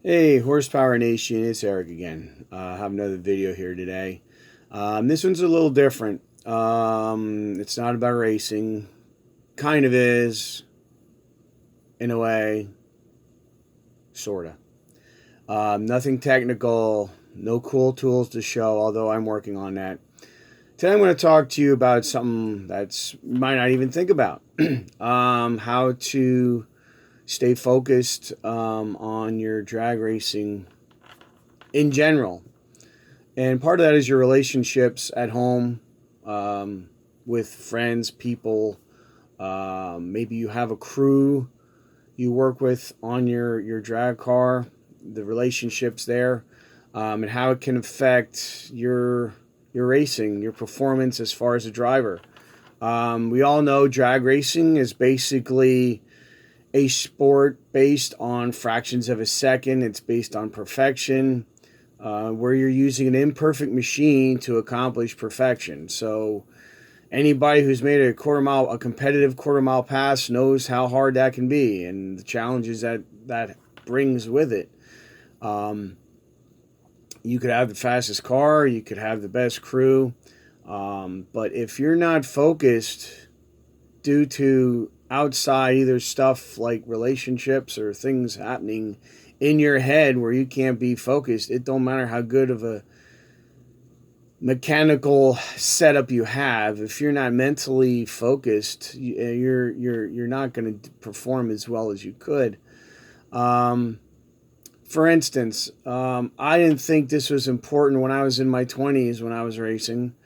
Hey, Horsepower Nation, it's Eric again. I have another video here today. This one's a little different. It's not about racing. Kind of is, in a way, sorta. Nothing technical, no cool tools to show, although I'm working on that. Today I'm going to talk to you about something that's you might not even think about. How to stay focused on your drag racing in general. And part of that is your relationships at home, with friends, people. Maybe you have a crew you work with on your drag car, the relationships there, and how it can affect your racing, your performance as far as a driver. We all know drag racing is basically a sport based on fractions of a second. It's based on perfection, where you're using an imperfect machine to accomplish perfection. So anybody who's made a competitive quarter mile pass knows how hard that can be and the challenges that brings with it. You could have the fastest car, you could have the best crew, but if you're not focused due to outside either stuff like relationships or things happening in your head where you can't be focused, it don't matter how good of a mechanical setup you have. If you're not mentally focused, you're not going to perform as well as you could. For instance, I didn't think this was important when I was in my 20s when I was racing.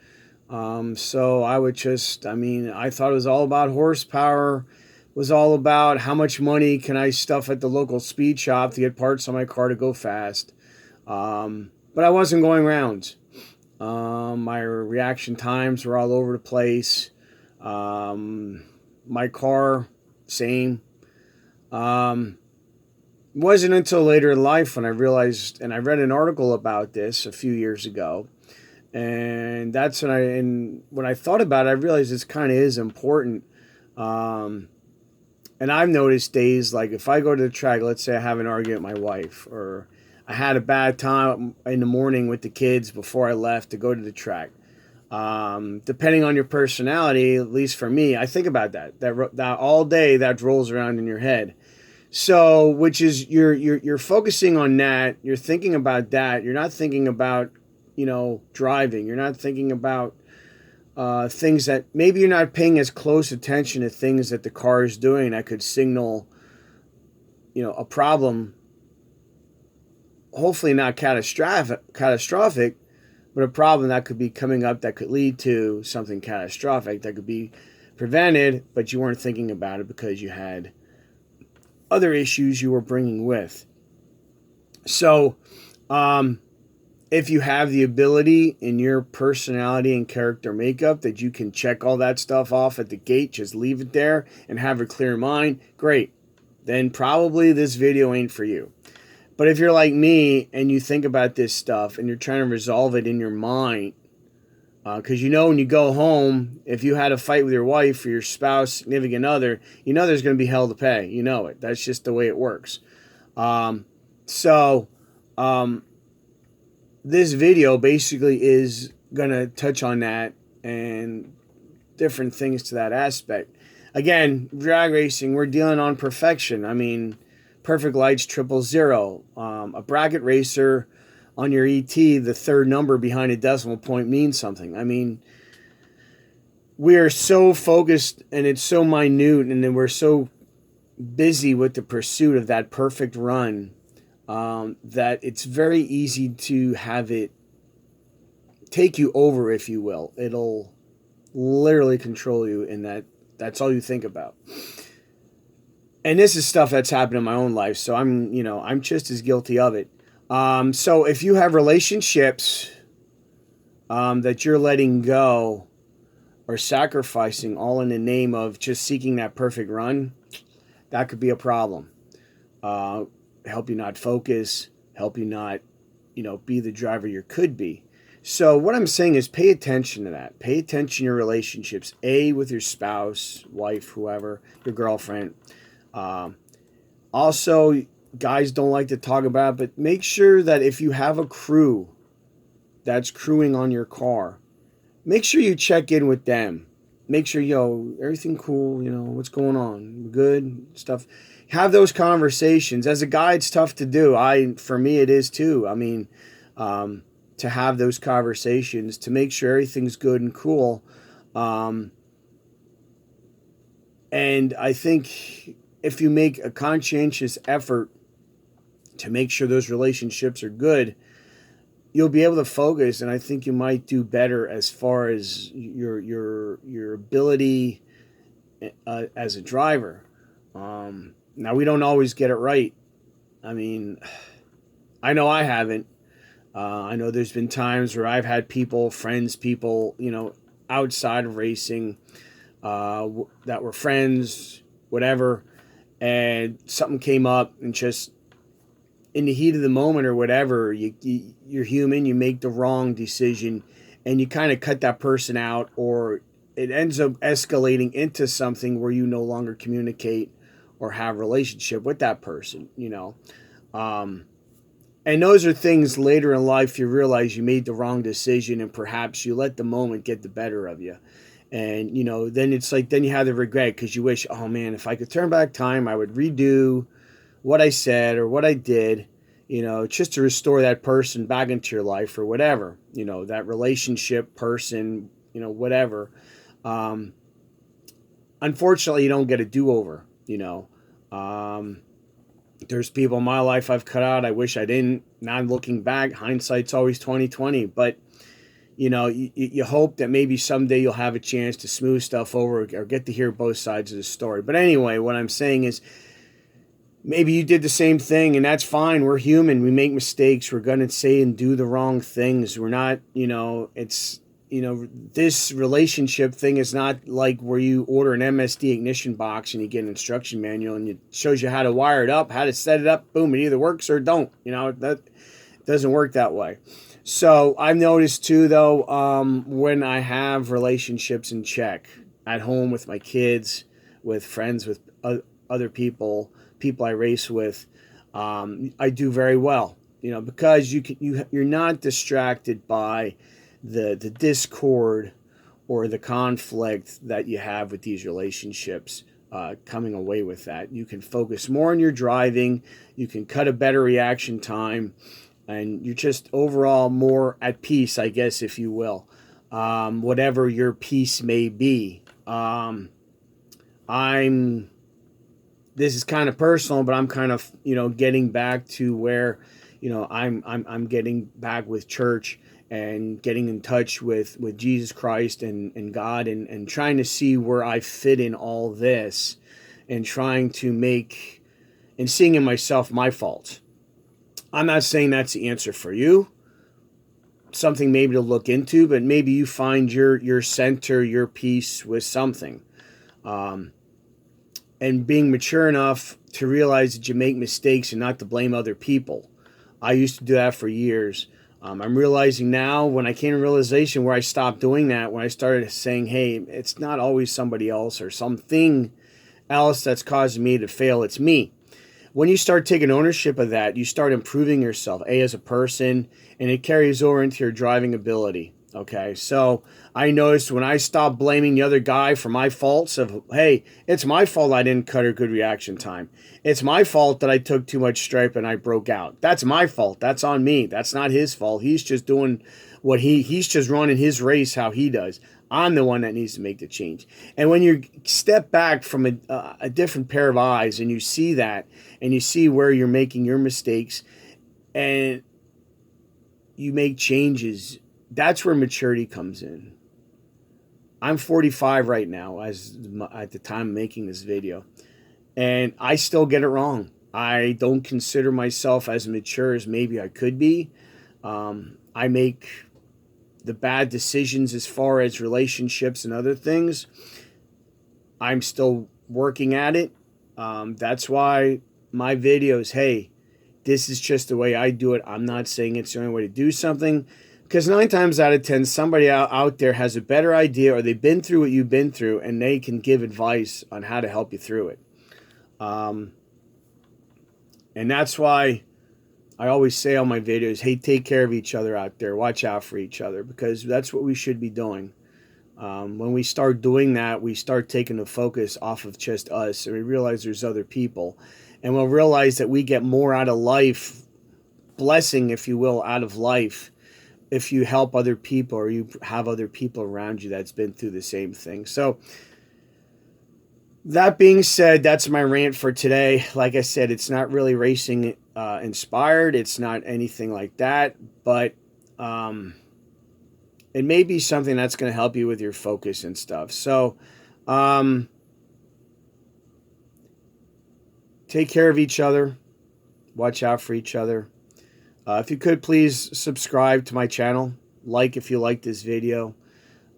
So I would I thought it was all about horsepower, was all about how much money can I stuff at the local speed shop to get parts on my car to go fast. But I wasn't going rounds. My reaction times were all over the place. My car, same. It wasn't until later in life when I realized, and I read an article about this a few years ago, and that's when I thought about it, I realized this kind of is important. And I've noticed days like if I go to the track, let's say I have an argument with my wife, or I had a bad time in the morning with the kids before I left to go to the track. Depending on your personality, at least for me, I think about that all day. That rolls around in your head. So, which is you're focusing on that. You're thinking about that. You're not thinking about driving. You're not thinking about things that maybe you're not paying as close attention to things that the car is doing that could signal a problem. Hopefully not catastrophic, but a problem that could be coming up that could lead to something catastrophic that could be prevented, but you weren't thinking about it because you had other issues you were bringing with. So, if you have the ability in your personality and character makeup that you can check all that stuff off at the gate, just leave it there and have a clear mind, great. Then probably this video ain't for you. But if you're like me and you think about this stuff and you're trying to resolve it in your mind, because when you go home, if you had a fight with your wife or your spouse, significant other, there's going to be hell to pay. You know it. That's just the way it works. This video basically is going to touch on that and different things to that aspect. Again, drag racing, we're dealing on perfection. I mean, perfect lights, 000. A bracket racer on your ET, the third number behind a decimal point means something. I mean, we are so focused and it's so minute, and then we're so busy with the pursuit of that perfect run that it's very easy to have it take you over, if you will. It'll literally control you, and that's all you think about. And this is stuff that's happened in my own life, so I'm just as guilty of it. So if you have relationships that you're letting go or sacrificing all in the name of just seeking that perfect run, that could be a problem. Help you not focus, help you not, be the driver you could be. So what I'm saying is pay attention to that. Pay attention to your relationships, with your spouse, wife, whoever, your girlfriend. Also, guys don't like to talk about it, but make sure that if you have a crew that's crewing on your car, make sure you check in with them. Make sure, yo, everything cool, what's going on? Good stuff. Have those conversations. As a guy, it's tough to do. For me, it is too. I mean, to have those conversations, to make sure everything's good and cool. And I think if you make a conscientious effort to make sure those relationships are good, you'll be able to focus, and I think you might do better as far as your ability as a driver. Now, we don't always get it right. I mean, I know I haven't. I know there's been times where I've had people, outside of racing that were friends, whatever, and something came up, and just in the heat of the moment or whatever, you're human, you make the wrong decision, and you kind of cut that person out, or it ends up escalating into something where you no longer communicate or have a relationship with that person, and those are things later in life you realize you made the wrong decision, and perhaps you let the moment get the better of you. And, then it's like, then you have the regret because you wish, oh man, if I could turn back time, I would redo what I said or what I did, just to restore that person back into your life or whatever, that relationship, person, whatever. Unfortunately, you don't get a do-over, There's people in my life I've cut out. I wish I didn't. Now looking back, hindsight's always 20/20. But you hope that maybe someday you'll have a chance to smooth stuff over or get to hear both sides of the story. But anyway, what I'm saying is, maybe you did the same thing, and that's fine. We're human. We make mistakes. We're going to say and do the wrong things. We're not, this relationship thing is not like where you order an MSD ignition box and you get an instruction manual and it shows you how to wire it up, how to set it up. Boom, it either works or don't. That doesn't work that way. So I've noticed too, though, when I have relationships in check at home with my kids, with friends, with other people I race with, I do very well. Because you're not distracted by the discord or the conflict that you have with these relationships. Coming away with that, you can focus more on your driving. You can cut a better reaction time. And you're just overall more at peace, I guess, if you will. Whatever your peace may be. This is kind of personal, but I'm kind of, getting back to where, I'm getting back with church and getting in touch with Jesus Christ and God and trying to see where I fit in all this and trying to make and seeing in myself my faults. I'm not saying that's the answer for you. Something maybe to look into, but maybe you find your center, your peace with something. And being mature enough to realize that you make mistakes and not to blame other people. I used to do that for years. I'm realizing now when I came to realization where I stopped doing that, when I started saying, hey, it's not always somebody else or something else that's causing me to fail. It's me. When you start taking ownership of that, you start improving yourself, as a person, and it carries over into your driving ability. Okay, so I noticed when I stopped blaming the other guy for my faults of, hey, it's my fault I didn't cut a good reaction time. It's my fault that I took too much stripe and I broke out. That's my fault. That's on me. That's not his fault. He's just doing what he's just running his race how he does. I'm the one that needs to make the change. And when you step back from a different pair of eyes and you see that and you see where you're making your mistakes and you make changes, that's where maturity comes in. I'm 45 right now at the time of making this video, and I still get it wrong. I don't consider myself as mature as maybe I could be. I make the bad decisions as far as relationships and other things. I'm still working at it. That's why my videos, hey, this is just the way I do it. I'm not saying it's the only way to do something, because 9 times out of 10, somebody out there has a better idea, or they've been through what you've been through, and they can give advice on how to help you through it. And that's why I always say on my videos, hey, take care of each other out there. Watch out for each other, because that's what we should be doing. When we start doing that, we start taking the focus off of just us, and we realize there's other people. And we'll realize that we get more out of life, blessing, if you will, out of life, if you help other people or you have other people around you that's been through the same thing. So that being said, that's my rant for today. Like I said, it's not really racing inspired. It's not anything like that, but it may be something that's going to help you with your focus and stuff. So take care of each other. Watch out for each other. If you could, please subscribe to my channel. Like if you like this video.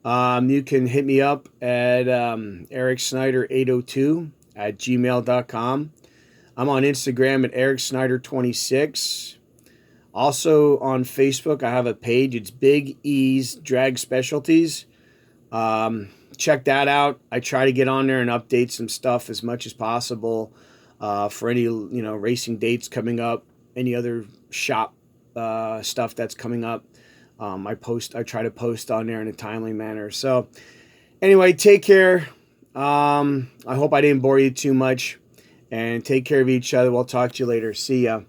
You can hit me up at ericsnyder802@gmail.com. I'm on Instagram at ericsnyder26. Also on Facebook, I have a page. It's Big E's Drag Specialties. Check that out. I try to get on there and update some stuff as much as possible for any racing dates coming up, any other shop stuff that's coming up. I try to post on there in a timely manner. So anyway, take care. I hope I didn't bore you too much, and take care of each other. We'll talk to you later. See ya.